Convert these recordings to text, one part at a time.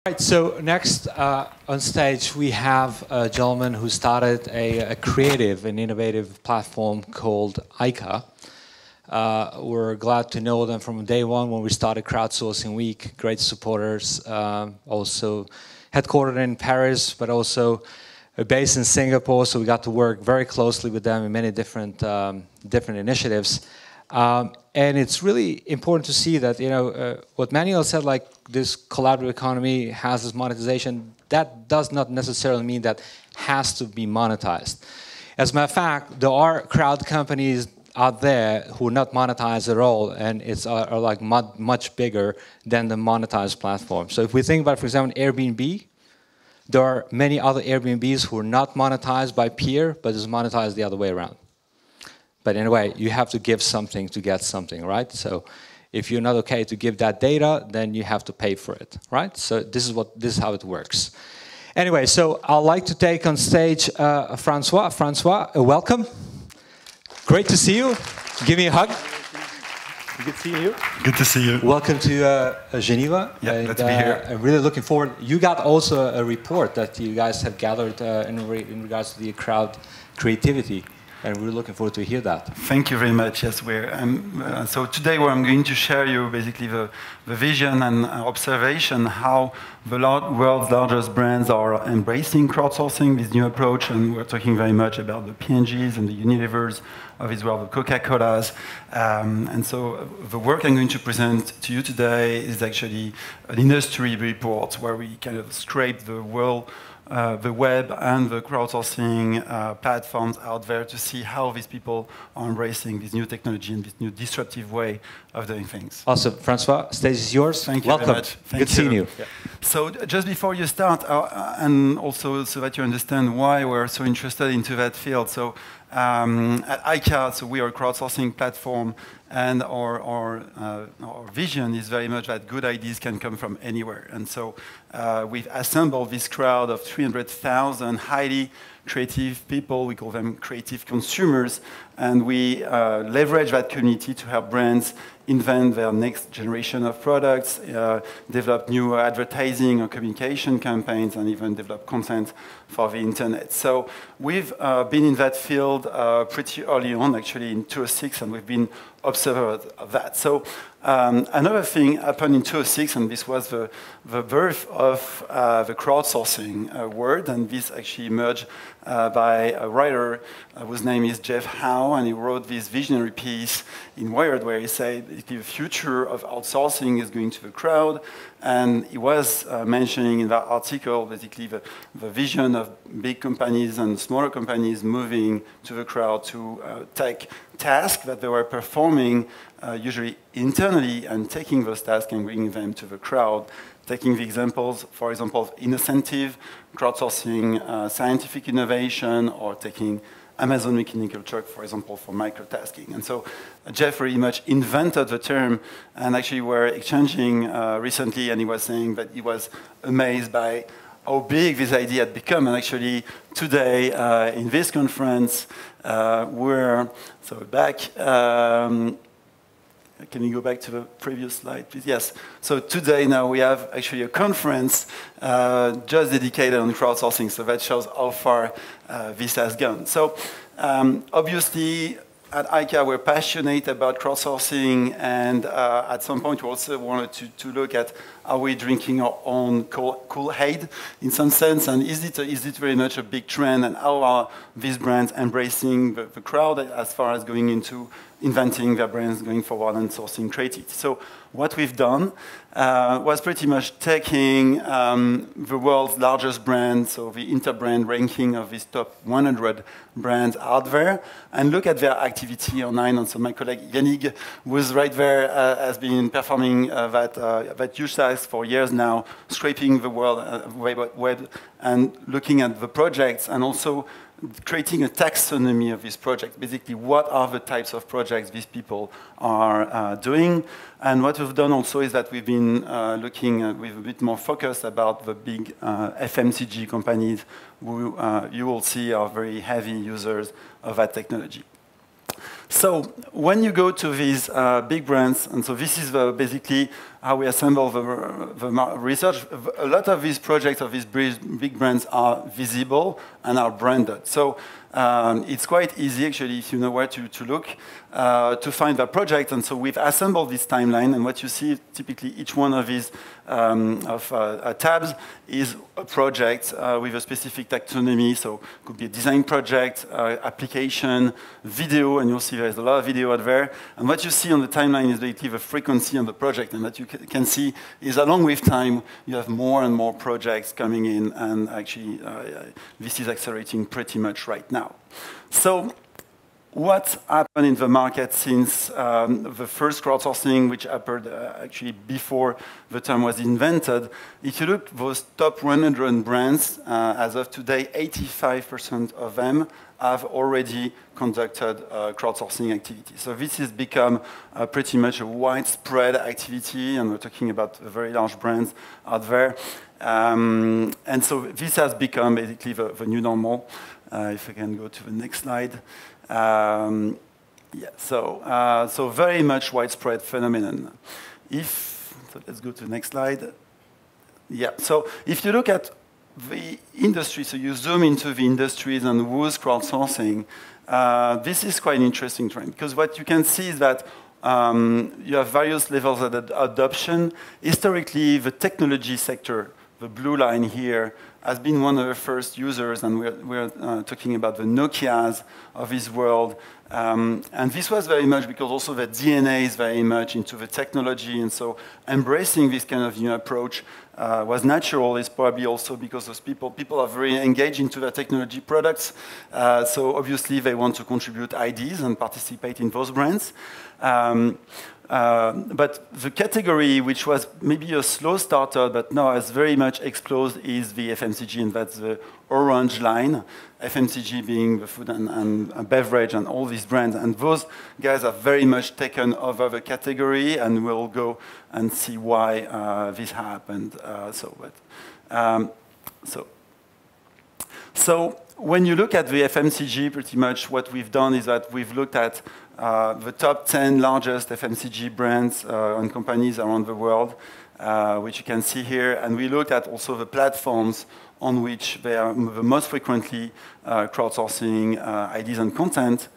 Right, so next on stage we have a gentleman who started a creative and innovative platform called eYeka. We're glad to know them from day one when we started Crowdsourcing Week. Great supporters, also headquartered in Paris, but also based in Singapore. So we got to work very closely with them in many different initiatives. And it's really important to see that, what Manuel said, like this collaborative economy has this monetization, that does not necessarily mean that has to be monetized. As a matter of fact, there are crowd companies out there who are not monetized at all, and are like much bigger than the monetized platform. So if we think about, for example, Airbnb, there are many other Airbnbs who are not monetized by peer, but is monetized the other way around. But anyway, you have to give something to get something, right? So if you're not okay to give that data, then you have to pay for it, right? So this is how it works. Anyway, so I'd like to take on stage Francois. Francois, welcome. Great to see you. Give me a hug. Good to see you. Good to see you. Welcome to Geneva. Yeah, glad to be here. I'm really looking forward. You got also a report that you guys have gathered in regards to the crowd creativity. And we're looking forward to hear that. Thank you very much. Yes, so today I'm going to share you basically the vision and observation how the world's largest brands are embracing crowdsourcing, this new approach, and we're talking very much about the P&Gs and the Unilevers of this world, the Coca-Colas. And so the work I'm going to present to you today is actually an industry report where we kind of scrape the world, the web and the crowdsourcing platforms out there to see how these people are embracing this new technology and this new disruptive way of doing things. Awesome. Francois, stage is yours. Thank you Welcome. very much. Good seeing you. Yeah. So just before you start, and also so that you understand why we're so interested into that field. So at eYeka, so we are a crowdsourcing platform, and our vision is very much that good ideas can come from anywhere. And so we've assembled this crowd of 300,000 highly creative people. We call them creative consumers. And we leverage that community to help brands invent their next generation of products, develop new advertising or communication campaigns, and even develop content for the internet. So we've been in that field pretty early on, actually in 2006, and we've been observers of that. So another thing happened in 2006, and this was the birth of the crowdsourcing word, and this actually emerged by a writer whose name is Jeff Howe, and he wrote this visionary piece in Wired where he said the future of outsourcing is going to the crowd, and he was mentioning in that article basically the vision of big companies and smaller companies moving to the crowd to take tasks that they were performing usually internally and taking those tasks and bringing them to the crowd. Taking the examples, for example, of incentive, crowdsourcing, scientific innovation, or taking Amazon Mechanical Turk, for example, for microtasking. And so Jeff very much invented the term, and actually we're exchanging recently, and he was saying that he was amazed by how big this idea had become. And actually today in this conference, we're back. Can you go back to the previous slide, please? Yes. So today now we have actually a conference just dedicated on crowdsourcing. So that shows how far this has gone. So obviously at eYeka we're passionate about crowdsourcing, and at some point we also wanted to look at are we drinking our own Kool-Aid in some sense, and is it very much a big trend, and how are these brands embracing the crowd as far as going into inventing their brands going forward and sourcing creativity. So what we've done was pretty much taking the world's largest brands, so the Interbrand ranking of these top 100 brands out there, and look at their activity online. And so my colleague Yannick, who's right there, has been performing that huge task for years now, scraping the world web and looking at the projects, and also creating a taxonomy of these projects. Basically, what are the types of projects these people are doing? And what we've done also is that we've been looking with a bit more focus about the big FMCG companies who you will see are very heavy users of that technology. So when you go to these big brands, and so this is basically how we assemble the research. A lot of these projects of these big brands are visible and are branded. So it's quite easy, actually, if you know where to look, to find the project. And so we've assembled this timeline, and what you see, typically each one of these tabs is a project with a specific taxonomy. So it could be a design project, application, video, and you'll see there's a lot of video out there. And what you see on the timeline is basically the frequency on the project. And what you can see is along with time, you have more and more projects coming in, and actually this is accelerating pretty much right now. So what happened in the market since the first crowdsourcing, which happened actually before the term was invented? If you look at those top 100 brands, as of today, 85% of them have already conducted crowdsourcing activity. So this has become pretty much a widespread activity, and we're talking about very large brands out there. And so this has become basically the new normal. If I can go to the next slide. Yeah, so very much widespread phenomenon. So let's go to the next slide. Yeah, so if you look at the industry, so you zoom into the industries and who's crowdsourcing, this is quite an interesting trend, because what you can see is that you have various levels of adoption. Historically, the technology sector, the blue line here, has been one of the first users, and we're talking about the Nokias of this world. And this was very much because also the DNA is very much into the technology, and so embracing this kind of new approach was natural. It's probably also because those people are very engaged into their technology products, so obviously they want to contribute ideas and participate in those brands. But the category, which was maybe a slow starter, but now has very much exploded, is the FMCG, and that's the orange line. FMCG being the food and beverage and all these brands. And those guys have very much taken over the category, and we'll go and see why this happened. So when you look at the FMCG, pretty much what we've done is that we've looked at the top 10 largest FMCG brands and companies around the world, which you can see here. And we looked at also the platforms on which they are the most frequently crowdsourcing ideas and content.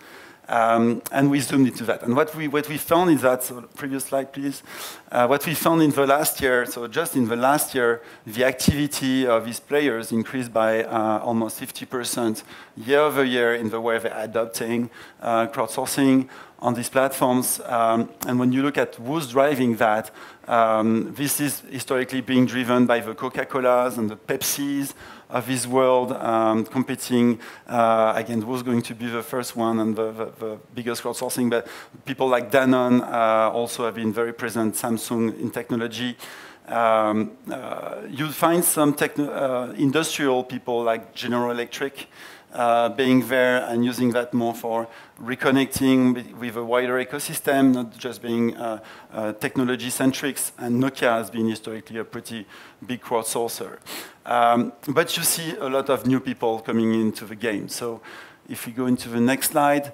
And we zoomed into that. And what we found is that, so previous slide, please. What we found in the last year, so just in the last year, the activity of these players increased by almost 50% year over year in the way they're adopting crowdsourcing on these platforms. And when you look at who's driving that, this is historically being driven by the Coca-Colas and the Pepsis of this world, competing again, who's going to be the first one and the biggest crowdsourcing. But people like Danone also have been very present, Samsung in technology. You'll find some industrial people like General Electric being there and using that more for reconnecting with a wider ecosystem, not just being technology-centric. And Nokia has been historically a pretty big crowdsourcer. But you see a lot of new people coming into the game. So if we go into the next slide,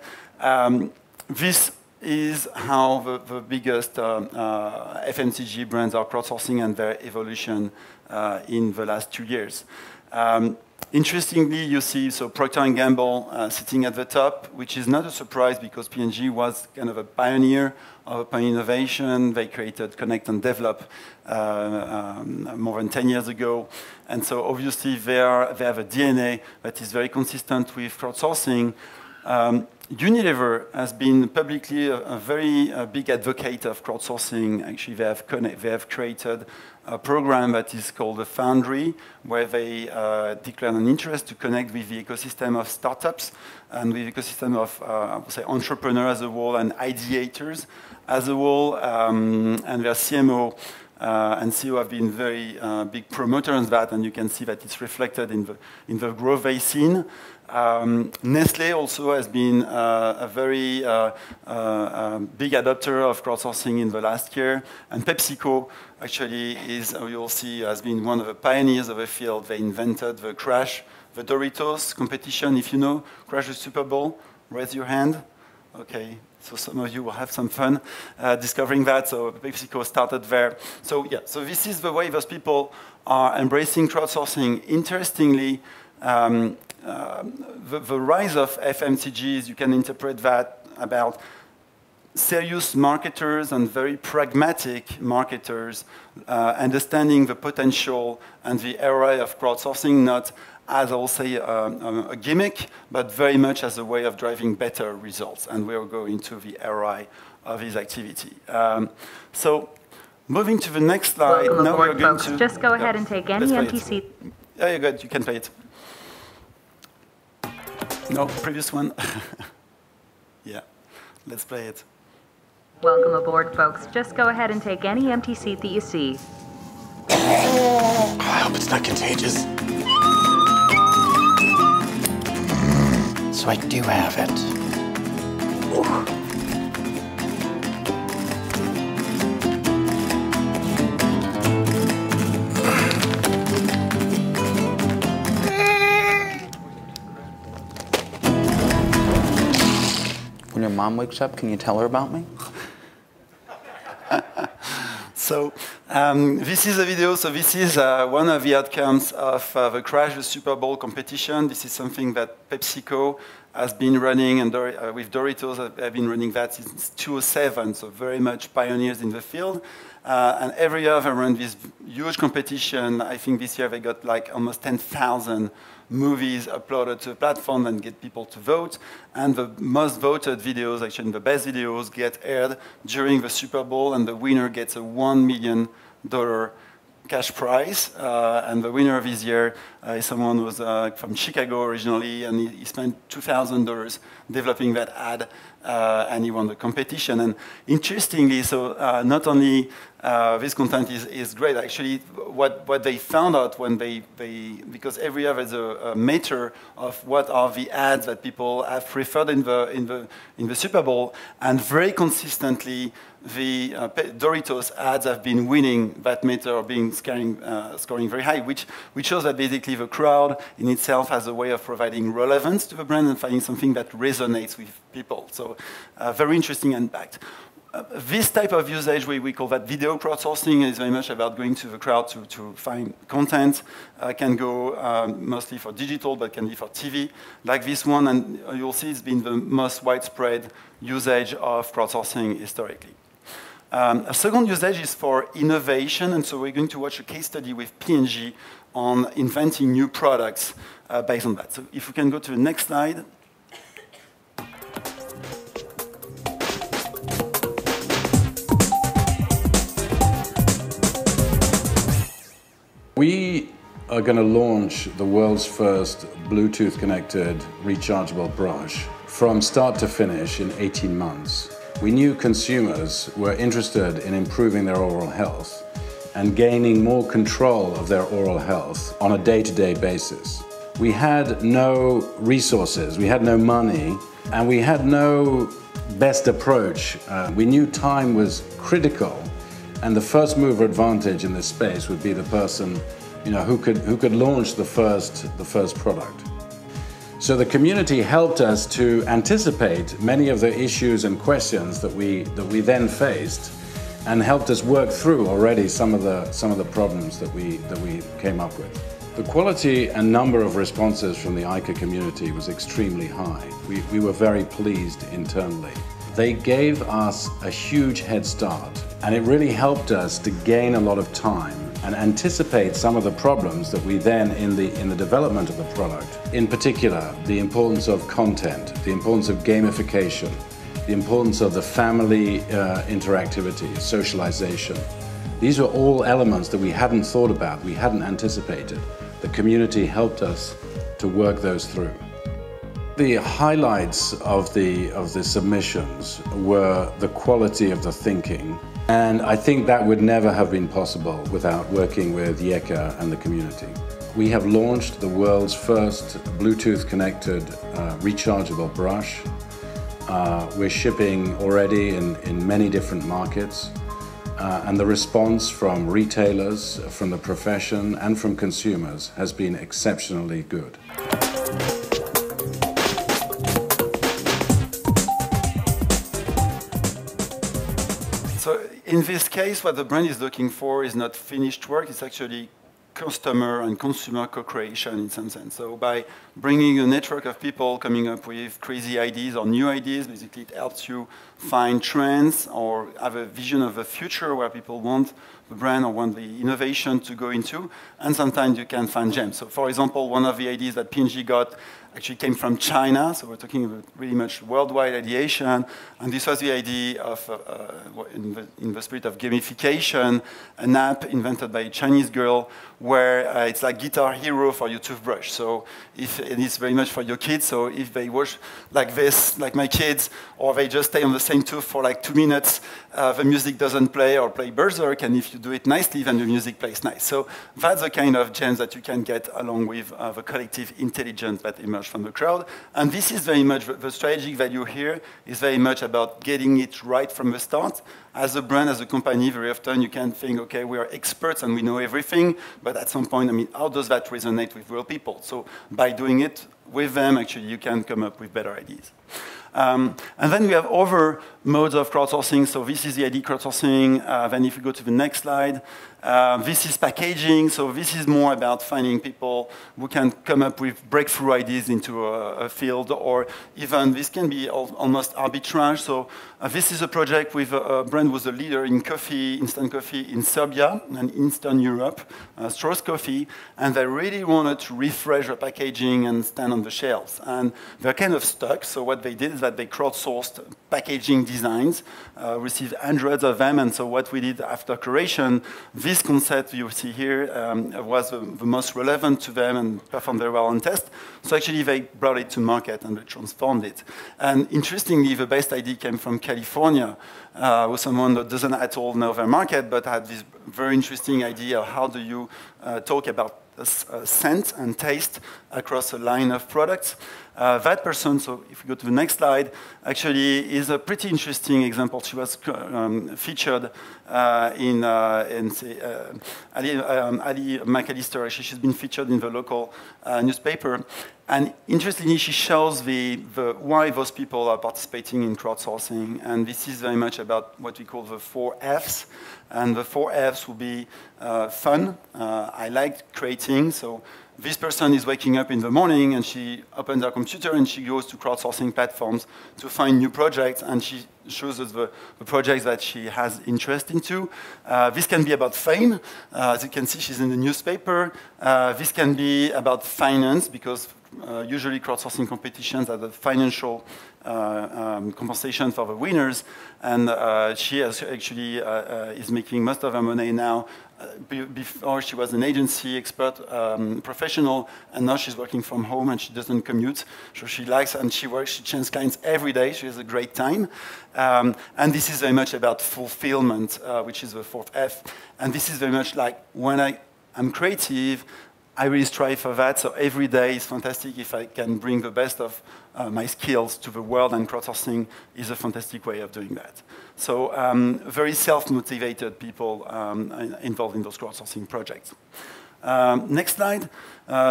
this is how the biggest FMCG brands are crowdsourcing and their evolution in the last 2 years. Interestingly, you see Procter & Gamble sitting at the top, which is not a surprise because P&G was kind of a pioneer of open innovation. They created Connect and Develop more than 10 years ago. And so obviously they have a DNA that is very consistent with crowdsourcing. Unilever has been publicly a very big advocate of crowdsourcing. Actually, they have created a program that is called the Foundry, where they declare an interest to connect with the ecosystem of startups and with the ecosystem of, I would say, entrepreneurs as a whole and ideators as a whole. And their CMO and CEO have been very big promoters of that, and you can see that it's reflected in the growth they've seen. Nestlé also has been a very big adopter of crowdsourcing in the last year, and PepsiCo actually is, you'll see, has been one of the pioneers of the field. They invented the Crash, the Doritos competition. If you know Crash the Super Bowl, raise your hand. Okay, so some of you will have some fun discovering that. So PepsiCo started there. So yeah, so this is the way those people are embracing crowdsourcing. Interestingly, the rise of FMCGs, you can interpret that about serious marketers and very pragmatic marketers understanding the potential and the array of crowdsourcing, not as I will say a gimmick, but very much as a way of driving better results. And we'll go into the array of this activity. So moving to the next slide. Welcome now aboard, we're going folks. to Just go ahead and take any empty seat. Yeah, you're good. You can play it. No, previous one. Yeah, let's play it. Welcome aboard, folks. Just go ahead and take any empty seat that you see. I hope it's not contagious. So I do have it. When your mom wakes up, can you tell her about me? So this is a video. So this is one of the outcomes of the Crash the Super Bowl competition. This is something that PepsiCo has been running, and with Doritos, have been running that since 2007. So very much pioneers in the field. And every year they run this huge competition. I think this year they got like almost 10,000 movies uploaded to the platform and get people to vote. And the most voted videos, actually the best videos, get aired during the Super Bowl, and the winner gets a $1 million cash prize. And the winner of this year is someone who was from Chicago originally, and he spent $2,000 developing that ad, and he won the competition. And interestingly, so not only this content is great, actually, what they found out when because every year there's a meter of what are the ads that people have preferred in the Super Bowl, and very consistently, the Doritos ads have been winning that meter, or being scoring very high, which shows that basically the crowd in itself has a way of providing relevance to the brand and finding something that resonates with people. So very interesting impact. This type of usage, we call that video crowdsourcing, is very much about going to the crowd to find content. Can go mostly for digital, but can be for TV, like this one. And you'll see it's been the most widespread usage of crowdsourcing historically. A second usage is for innovation, and so we're going to watch a case study with P&G on inventing new products based on that. So if we can go to the next slide. We are going to launch the world's first Bluetooth-connected rechargeable brush from start to finish in 18 months. We knew consumers were interested in improving their oral health and gaining more control of their oral health on a day-to-day basis. We had no resources, we had no money, and we had no best approach. We knew time was critical, and the first mover advantage in this space would be the person, who could launch the first product. So the community helped us to anticipate many of the issues and questions that we then faced, and helped us work through already some of the problems that we came up with. The quality and number of responses from the eYeka community was extremely high. We were very pleased internally. They gave us a huge head start, and it really helped us to gain a lot of time and anticipate some of the problems that we then, in the development of the product, in particular, the importance of content, the importance of gamification, the importance of the family interactivity, socialization. These were all elements that we hadn't thought about, we hadn't anticipated. The community helped us to work those through. The highlights of the submissions were the quality of the thinking, and I think that would never have been possible without working with eYeka and the community. We have launched the world's first Bluetooth-connected rechargeable brush. We're shipping already in many different markets, and the response from retailers, from the profession, and from consumers has been exceptionally good. in this case, what the brand is looking for is not finished work, it's actually customer and consumer co-creation in some sense. So by bringing a network of people coming up with crazy ideas or new ideas, basically it helps you find trends or have a vision of the future where people want the brand or want the innovation to go into, and sometimes you can find gems. So for example, one of the ideas that P&G got actually came from China, so we're talking about really much worldwide ideation, and this was the idea of, in the spirit of gamification, an app invented by a Chinese girl where it's like Guitar Hero for your toothbrush. So if it is very much for your kids, so if they wash like this, like my kids, or they just stay on the same tooth for like 2 minutes, the music doesn't play or play berserk, and if you do it nicely, then the music plays nice. So that's the kind of gems that you can get along with the collective intelligence that emerged from the crowd. And this is very much, the strategic value here is very much about getting it right from the start. As a brand, as a company, very often you can think, okay, we are experts and we know everything, but at some point, I mean, how does that resonate with real people? So by doing it with them, actually, you can come up with better ideas. And then we have other modes of crowdsourcing. So this is the idea crowdsourcing. Then if you go to the next slide, this is packaging. So this is more about finding people who can come up with breakthrough ideas into a field, or even this can be almost arbitrage. So this is a project with a brand who was a leader in coffee, instant coffee in Serbia and Eastern Europe, Strauss Coffee, and they really wanted to refresh the packaging and stand on the shelves. And they're kind of stuck. So what they did is that they crowdsourced packaging designs, received hundreds of them, and so what we did after curation, this concept you see here was the most relevant to them and performed very well on test. So actually they brought it to market and they transformed it. And interestingly, the best idea came from California, with someone that doesn't at all know their market, but had this very interesting idea of how do you talk about scent and taste across a line of products. That person, so if we go to the next slide, actually is a pretty interesting example. She was featured in Ali McAllister. Actually, she's been featured in the local newspaper. And interestingly, she shows why those people are participating in crowdsourcing. And this is very much about what we call the 4 Fs. And the 4 Fs will be fun. I like creating. So this person is waking up in the morning and she opens her computer and she goes to crowdsourcing platforms to find new projects, and she shows us the projects that she has interest into. This can be about fame. As you can see, she's in the newspaper. This can be about finance, because usually crowdsourcing competitions have the financial compensation for the winners, and she actually is making most of her money now. Before she was an agency expert professional, and now she's working from home and she doesn't commute. So she likes, and she changes clients every day. She has a great time. And this is very much about fulfillment, which is the 4th F. And this is very much like when I'm creative, I really strive for that. So every day is fantastic if I can bring the best of my skills to the world, and crowdsourcing is a fantastic way of doing that. So very self-motivated people involved in those crowdsourcing projects. Next slide.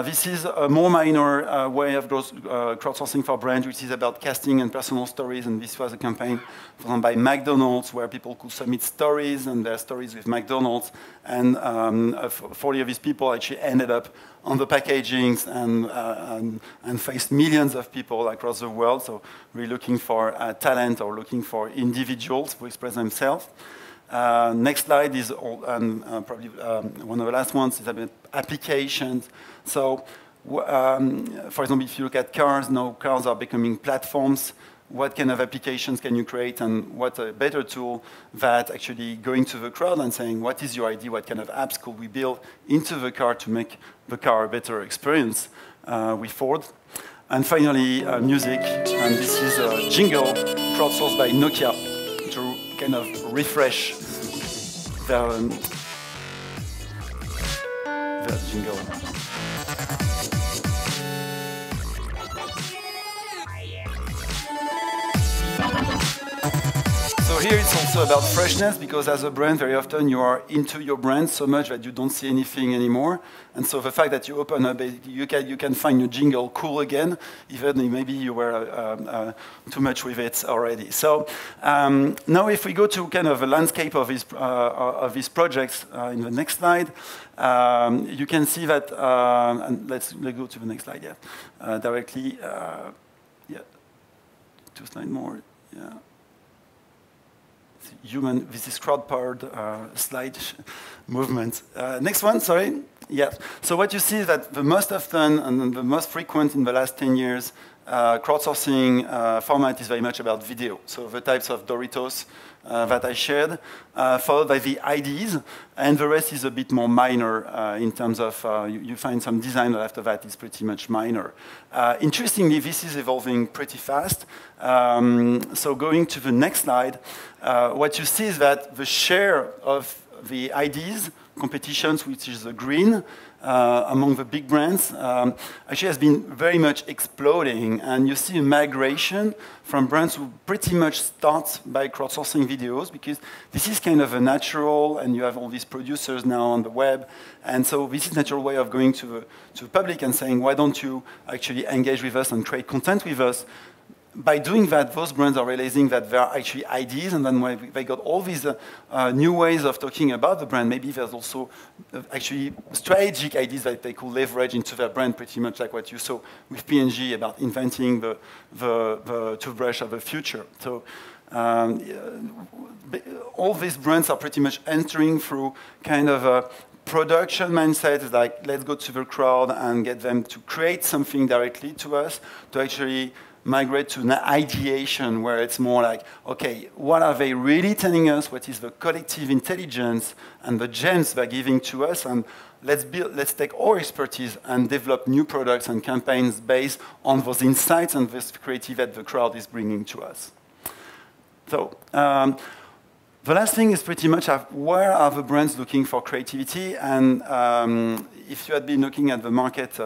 This is a more minor way of crowdsourcing for brands, which is about casting and personal stories. And this was a campaign run by McDonald's, where people could submit stories and their stories with McDonald's. And 40 of these people actually ended up on the packagings and faced millions of people across the world. So we're looking for talent, or looking for individuals who express themselves. Next slide is, probably one of the last ones, is about applications. So, for example, if you look at cars, now cars are becoming platforms. What kind of applications can you create, and what a better tool that actually going to the crowd and saying, what is your idea, what kind of apps could we build into the car to make the car a better experience with Ford. And finally, music, and this is a jingle crowdsourced by Nokia to kind of refresh their jingle. So here it's also about freshness, because as a brand, very often you are into your brand so much that you don't see anything anymore. And so the fact that you open up, you can find your jingle cool again, even maybe you were too much with it already. So now if we go to kind of a landscape of these projects in the next slide, you can see that, and let's go to the next slide, yeah, directly, yeah, 2 slides more, yeah. Human, this is crowd-powered slide movement. Next one, sorry. Yes. So what you see is that the most often and the most frequent in the last 10 years crowdsourcing format is very much about video. So the types of Doritos that I shared, followed by the IDs, and the rest is a bit more minor in terms of you find some design, but after that is pretty much minor. Interestingly, this is evolving pretty fast. So going to the next slide, what you see is that the share of the IDs competitions, which is the green, among the big brands, actually has been very much exploding. And you see a migration from brands who pretty much start by crowdsourcing videos, because this is kind of a natural, and you have all these producers now on the web. And so this is a natural way of going to the public and saying, why don't you actually engage with us and create content with us? By doing that, those brands are realizing that there are actually IDs, and then when they got all these new ways of talking about the brand, maybe there's also actually strategic IDs that they could leverage into their brand, pretty much like what you saw with P&G about inventing the toothbrush of the future. So all these brands are pretty much entering through kind of a production mindset, like let's go to the crowd and get them to create something directly to us, to actually migrate to an ideation where it's more like, okay, what are they really telling us? What is the collective intelligence and the gems they're giving to us? And let's take our expertise and develop new products and campaigns based on those insights and this creative that the crowd is bringing to us. So the last thing is pretty much where are the brands looking for creativity? And if you had been looking at the market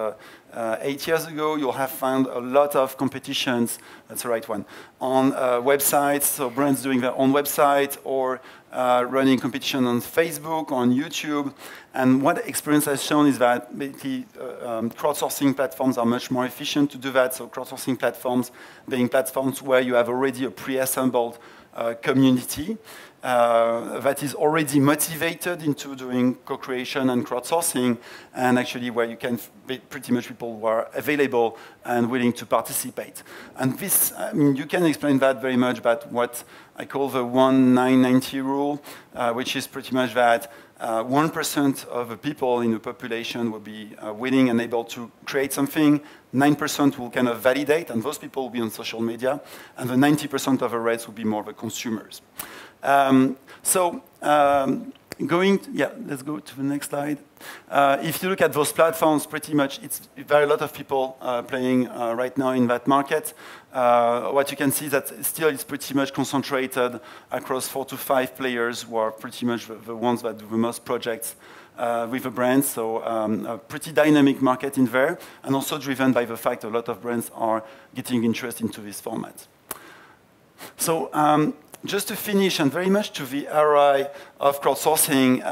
8 years ago, you'll have found a lot of competitions, that's the right one, on websites, so brands doing their own website or running competition on Facebook, on YouTube. And what experience has shown is that basically crowdsourcing platforms are much more efficient to do that. So crowdsourcing platforms being platforms where you have already a pre-assembled community that is already motivated into doing co-creation and crowdsourcing, and actually where you can be pretty much people who are available and willing to participate. And this, I mean, you can explain that very much about what I call the 1-9-90 rule, which is pretty much that 1% of the people in the population will be willing and able to create something, 9% will kind of validate, and those people will be on social media, and the 90% of the rest will be more the consumers. Let's go to the next slide. If you look at those platforms, pretty much it's very a lot of people playing right now in that market. What you can see is that still it's pretty much concentrated across 4 to 5 players who are pretty much the ones that do the most projects with the brands. So a pretty dynamic market in there, and also driven by the fact a lot of brands are getting interest into this format. So just to finish, and very much to the ROI of crowdsourcing,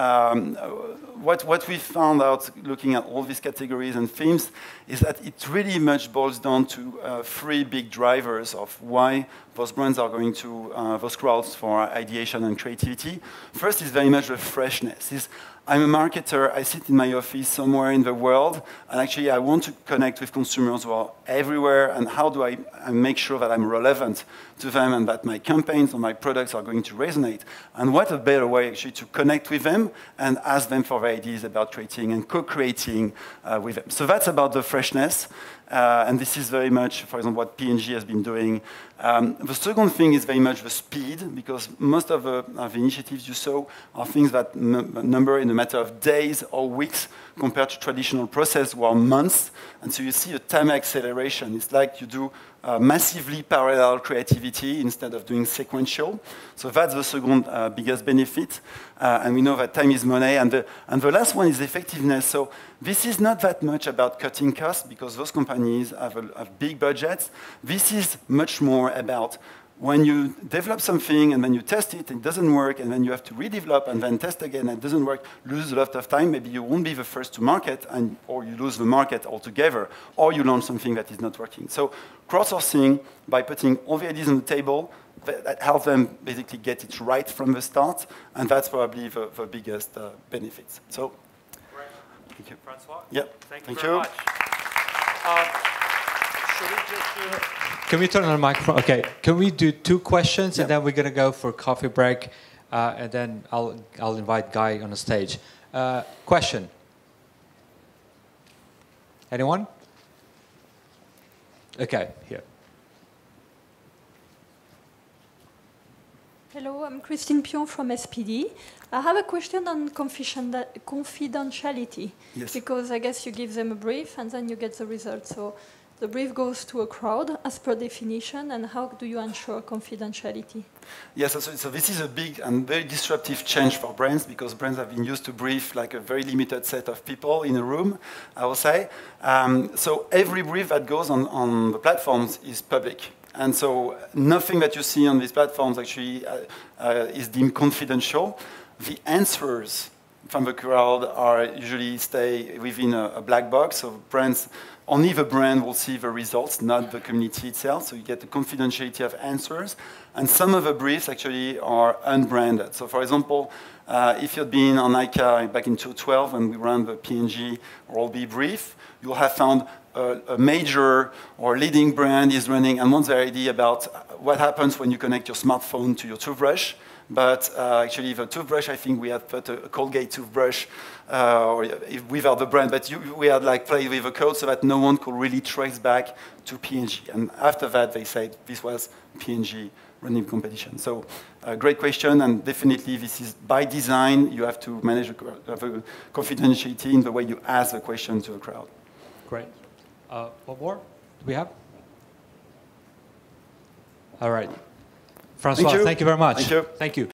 what we found out looking at all these categories and themes is that it really much boils down to 3 big drivers of why those brands are going to those crowds for ideation and creativity. First is very much the freshness. I'm a marketer, I sit in my office somewhere in the world, and actually I want to connect with consumers who are everywhere, and how do I make sure that I'm relevant to them and that my campaigns or my products are going to resonate? And what a better way actually to connect with them and ask them for ideas about creating and co-creating with them. So that's about the freshness. And this is very much, for example, what P&G has been doing. The second thing is very much the speed, because most of the initiatives you saw are things that number in a matter of days or weeks compared to traditional process were months. And so you see a time acceleration. It's like you do massively parallel creativity instead of doing sequential. So that's the second biggest benefit. And we know that time is money. And the last one is effectiveness. So this is not that much about cutting costs, because those companies have big budgets. This is much more about when you develop something and then you test it, it doesn't work, and then you have to redevelop and then test again, and it doesn't work, lose a lot of time. Maybe you won't be the first to market, or you lose the market altogether, or you launch something that is not working. So crowdsourcing, by putting all the ideas on the table, that helps them basically get it right from the start, and that's probably the biggest benefits. So, right. Thank you. Francois? Yeah. Thank you very much. Should we just Can we turn on the microphone? Okay. Can we do 2 questions, and then we're going to go for a coffee break, and then I'll invite Guy on the stage. Question? Anyone? Okay, here. Hello, I'm Christine Pion from SPD. I have a question on confidentiality. Yes. Because I guess you give them a brief and then you get the result. So the brief goes to a crowd as per definition, and how do you ensure confidentiality? Yes, so this is a big and very disruptive change for brands, because brands have been used to brief like a very limited set of people in a room, I will say. So every brief that goes on the platforms is public. And so nothing that you see on these platforms actually is deemed confidential. The answers from the crowd are usually stay within a black box. So brands, only the brand will see the results, not the community itself. So you get the confidentiality of answers. And some of the briefs actually are unbranded. So for example, if you'd been on eYeka back in 2012 when we ran the P&G or B brief, you'll have found a major or leading brand is running and wants their idea about what happens when you connect your smartphone to your toothbrush. But actually, the toothbrush, I think we had put a Colgate toothbrush without the brand, but we had like played with the code so that no one could really trace back to P&G. And after that, they said this was P&G running competition. So great question, and definitely this is by design. You have to manage the confidentiality in the way you ask the question to a crowd. Great. What more do we have? All right. Francois, thank you very much. Thank you. Thank you.